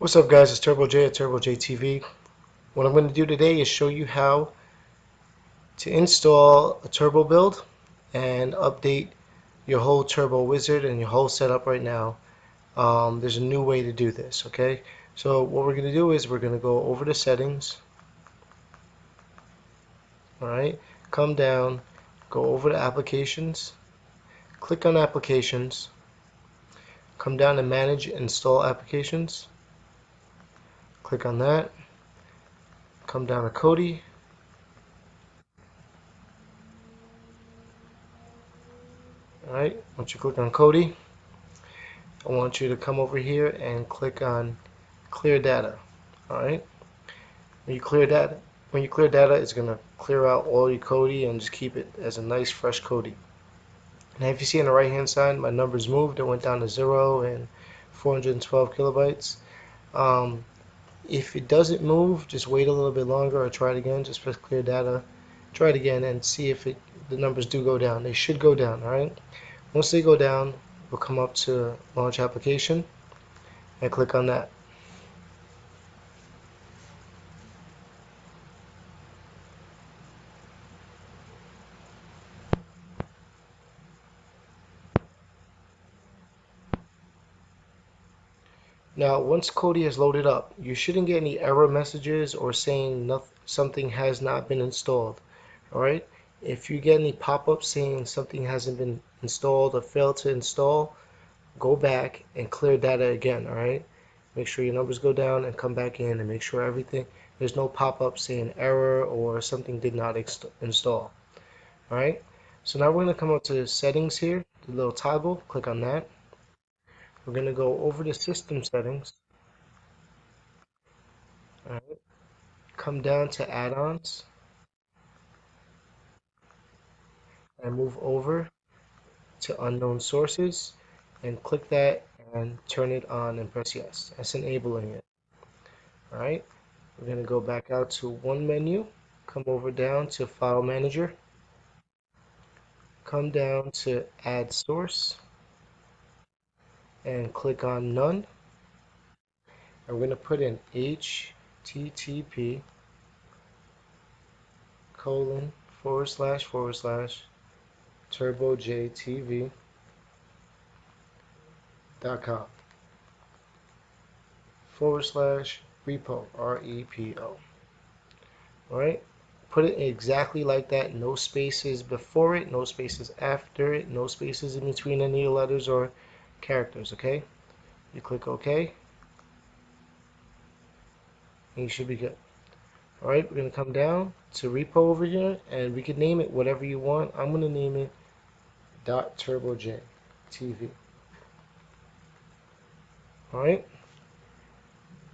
What's up guys, it's TurboJ at TurboJ TV. What I'm going to do today is show you how to install a turbo build and update your whole turbo wizard and your whole setup right now. There's a new way to do this, okay? So what we're going to do is we're going to go over the settings, alright? Come down, go over to applications, click on applications, come down to manage install applications, click on that, come down to Kodi, alright? Once you click on Kodi, I want you to come over here and click on clear data. Alright? When you clear data, it's gonna clear out all your Kodi and just keep it as a nice fresh Kodi. Now if you see on the right hand side my numbers moved, it went down to 0 and 412 kilobytes. If it doesn't move, just wait a little bit longer or try it again. Just press clear data, try it again and see if the numbers do go down. They should go down, alright? Once they go down, we'll come up to launch application and click on that. Now, once Kodi is loaded up, you shouldn't get any error messages or saying something has not been installed. Alright? If you get any pop-ups saying something hasn't been installed or failed to install, go back and clear data again. Alright? Make sure your numbers go down and come back in and make sure there's no pop-up saying error or something did not install. Alright? So now we're going to come up to settings here, the little toggle, click on that. We're going to go over to system settings. All right. Come down to add-ons and move over to unknown sources and click that and turn it on and press yes. That's enabling it. All right. We're going to go back out to one menu, come over down to file manager, come down to add source and click on none. And we're going to put in http colon / turbojtv.com /repo REPO. Alright? Put it exactly like that. No spaces before it, no spaces after it, no spaces in between any letters or characters, okay? You click OK, and you should be good. Alright, we're going to come down to repo over here, and we can name it whatever you want. I'm going to name it .turboj TV. Alright,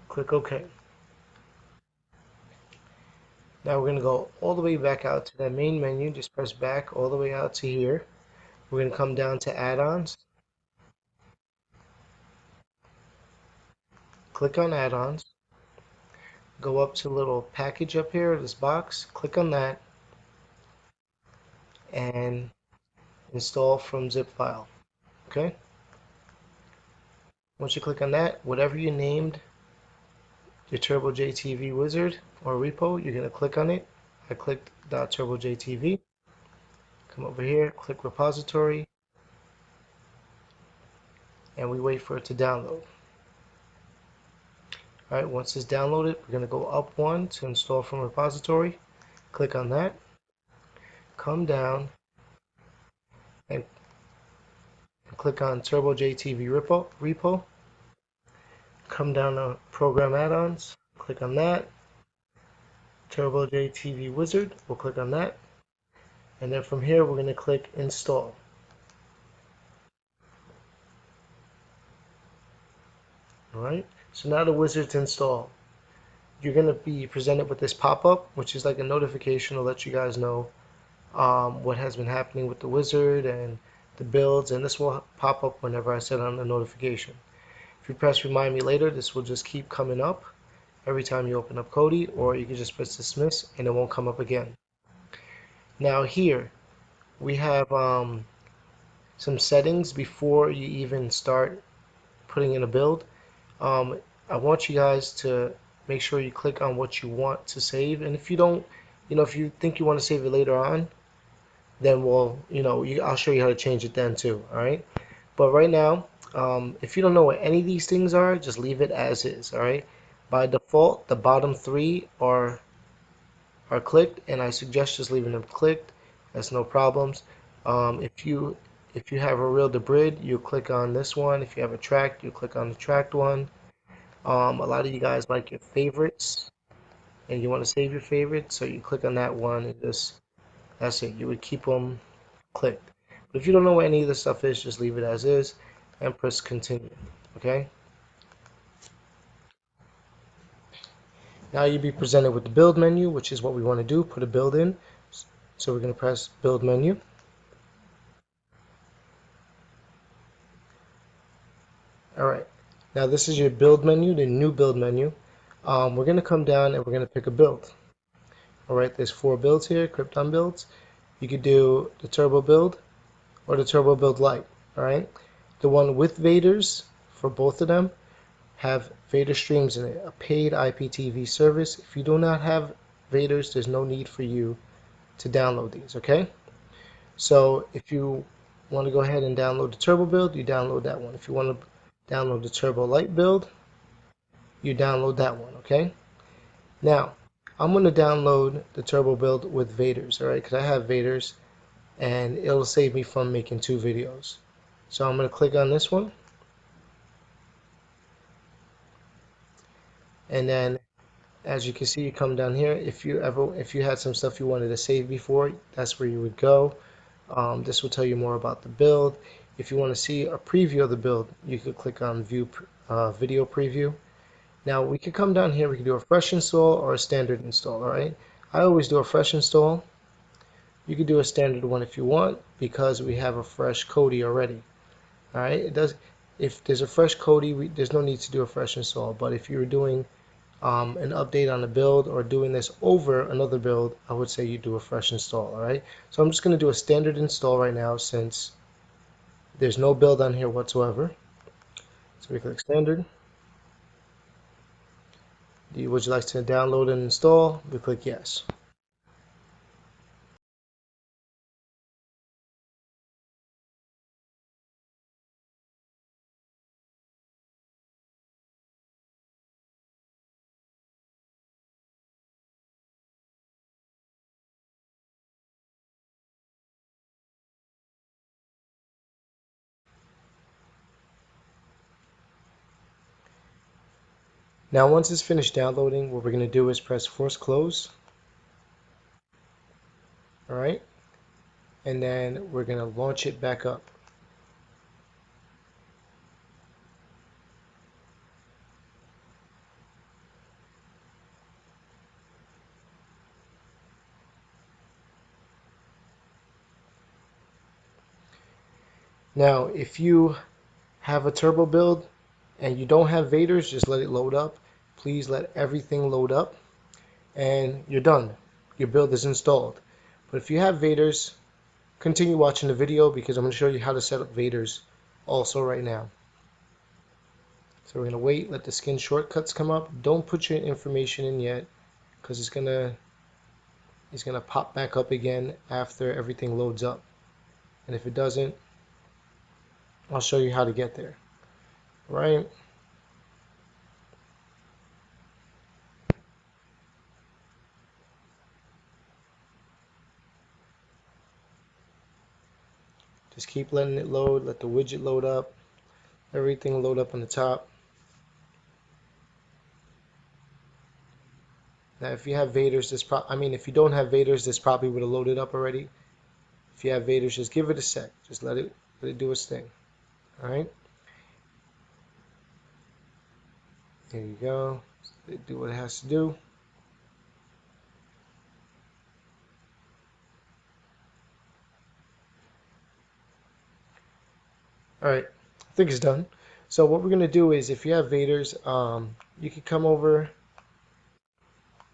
click OK. Now we're going to go all the way back out to that main menu. Just press back all the way out to here. We're going to come down to add-ons. Click on add-ons. Go up to a little package up here, this box. Click on that and install from zip file. Okay? Once you click on that, whatever you named your TurboJ TV wizard or repo, you're going to click on it. I clicked .turboj TV. Come over here, click repository, and we wait for it to download. Alright, once it's downloaded, we're going to go up one to install from repository. Click on that. Come down and click on TurboJ TV repo. Come down to Program Add-ons. Click on that. TurboJ TV Wizard. We'll click on that. And then from here, we're going to click Install. Alright, so now the wizard's installed. You're going to be presented with this pop-up, which is like a notification to let you guys know what has been happening with the wizard and the builds, and this will pop up whenever I set on the notification. If you press remind me later, this will just keep coming up every time you open up Kodi, or you can just press dismiss and it won't come up again. Now here we have some settings before you even start putting in a build. I want you guys to make sure you click on what you want to save. And if you don't, if you think you want to save it later on, then I'll show you how to change it then too. All right. But right now, if you don't know what any of these things are, just leave it as is. All right. By default, the bottom three are clicked, and I suggest just leaving them clicked. That's no problems. If you have a reel to brid, you click on this one. If you have a track, you click on the tracked one. A lot of you guys like your favorites, and you want to save your favorites, so you click on that one, and that's it. You would keep them clicked. But if you don't know what any of this stuff is, just leave it as is and press continue. Okay? Now you'll be presented with the build menu, which is what we want to do, put a build in. So we're going to press build menu. All right. Now this is your build menu, the new build menu. We're going to come down and we're going to pick a build. All right, there's 4 builds here, Krypton builds. You could do the turbo build or the turbo build light. All right. The one with Vaders for both of them have Vader streams in it, a paid IPTV service. If you do not have Vaders, there's no need for you to download these, okay? So if you want to go ahead and download the turbo build, you download that one. If you want to download the turbo light build, you download that one, okay? Now, I'm going to download the turbo build with Vaders, all right? Because I have Vaders, and it'll save me from making 2 videos. So I'm going to click on this one, and then as you can see, you come down here. If you had some stuff you wanted to save before, that's where you would go. This will tell you more about the build. If you want to see a preview of the build, you could click on view video preview. Now we could come down here, we could do a fresh install or a standard install, all right? I always do a fresh install. You could do a standard one if you want, because we have a fresh Cody already, all right? If there's a fresh Cody, there's no need to do a fresh install, but if you're doing an update on a build or doing this over another build, I would say you do a fresh install, all right? So I'm just going to do a standard install right now since there's no build on here whatsoever. So we click standard. Would you like to download and install? We click yes. Now once it's finished downloading, what we're going to do is press force close, all right? And then we're going to launch it back up. Now if you have a turbo build and you don't have Vaders, just let it load up. Please let everything load up and you're done. Your build is installed. But if you have Vaders, continue watching the video because I'm going to show you how to set up Vaders also right now. So we're going to wait, let the skin shortcuts come up. Don't put your information in yet because it's going to pop back up again after everything loads up. And if it doesn't, I'll show you how to get there. Right? Just keep letting it load, let the widget load up, everything load up on the top. Now if you have Vaders, if you don't have Vaders, this probably would have loaded up already. If you have Vaders, just give it a sec. Just let it do its thing. Alright? There you go. Do what it has to do. Alright, I think it's done. So what we're going to do is, if you have Vaders, you can come over.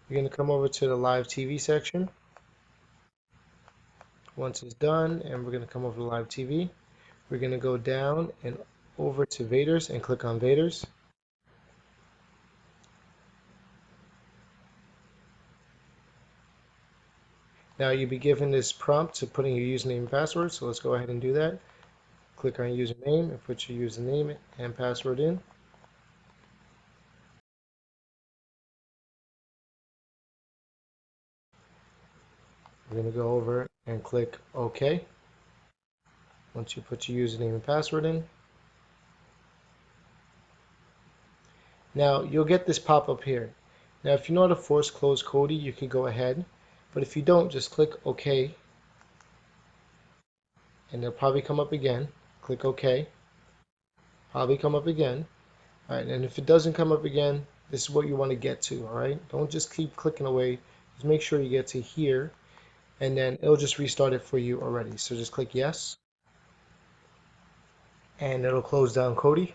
You're going to come over to the live TV section. Once it's done, and we're going to come over to live TV. We're going to go down and over to Vaders and click on Vaders. Now you'll be given this prompt to put in your username and password, so let's go ahead and do that. Click on username and put your username and password in. We're going to go over and click OK. Once you put your username and password in, now you'll get this pop-up here. Now if you know how to force close Kodi, you can go ahead, but if you don't, just click OK and it'll probably come up again. Click OK, probably come up again. All right, and if it doesn't come up again, this is what you want to get to. All right, don't just keep clicking away. Just make sure you get to here, and then it'll just restart it for you already. So just click yes, and it'll close down Kodi.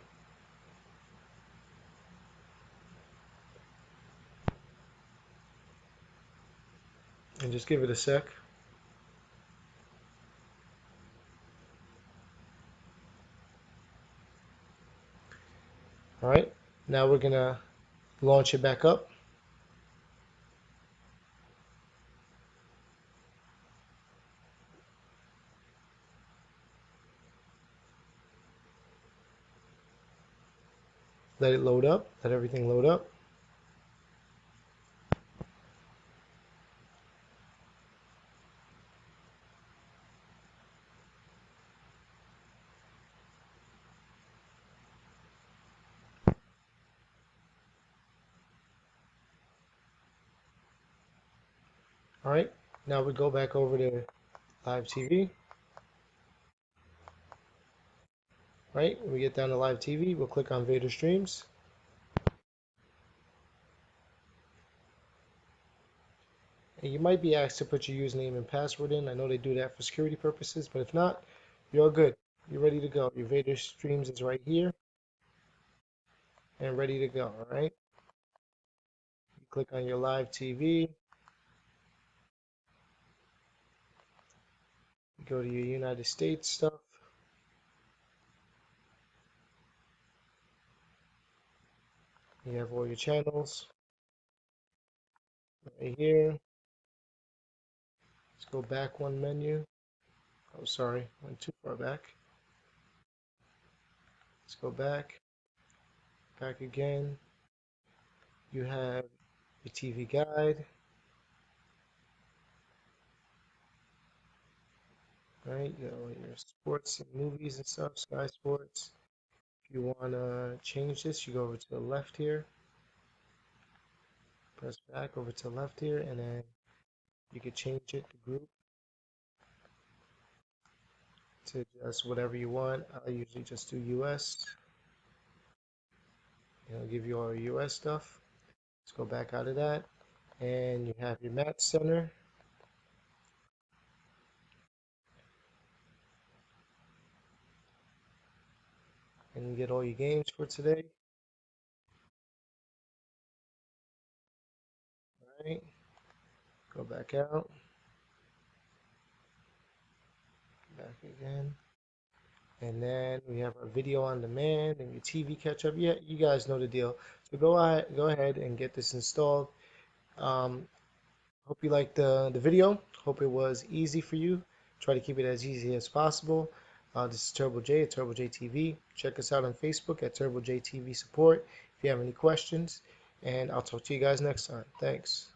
And just give it a sec. All right, now we're gonna launch it back up. Let it load up. Let everything load up. All right, now we go back over to live TV. Right, when we get down to live TV, we'll click on Vader Streams. And you might be asked to put your username and password in. I know they do that for security purposes, but if not, you're all good. You're ready to go. Your Vader Streams is right here and ready to go. All right. You click on your live TV. You go to your United States stuff. You have all your channels right here. Let's go back one menu. Oh, sorry, went too far back. Let's go back. Back again. You have your TV guide. Right, you know, your sports and movies and stuff, Sky Sports. If you want to change this, you go over to the left here, press back over to the left here, and then you can change it to group to just whatever you want. I usually just do US. It'll give you all your US stuff. Let's go back out of that, and you have your match center. And you get all your games for today. All right, go back out, back again. And then we have our video on demand and your TV catch up. Yeah, you guys know the deal. So go ahead and get this installed. Hope you liked the video. Hope it was easy for you. Try to keep it as easy as possible. This is TurboJ at TurboJ TV. Check us out on Facebook at TurboJ TV Support if you have any questions. And I'll talk to you guys next time. Thanks.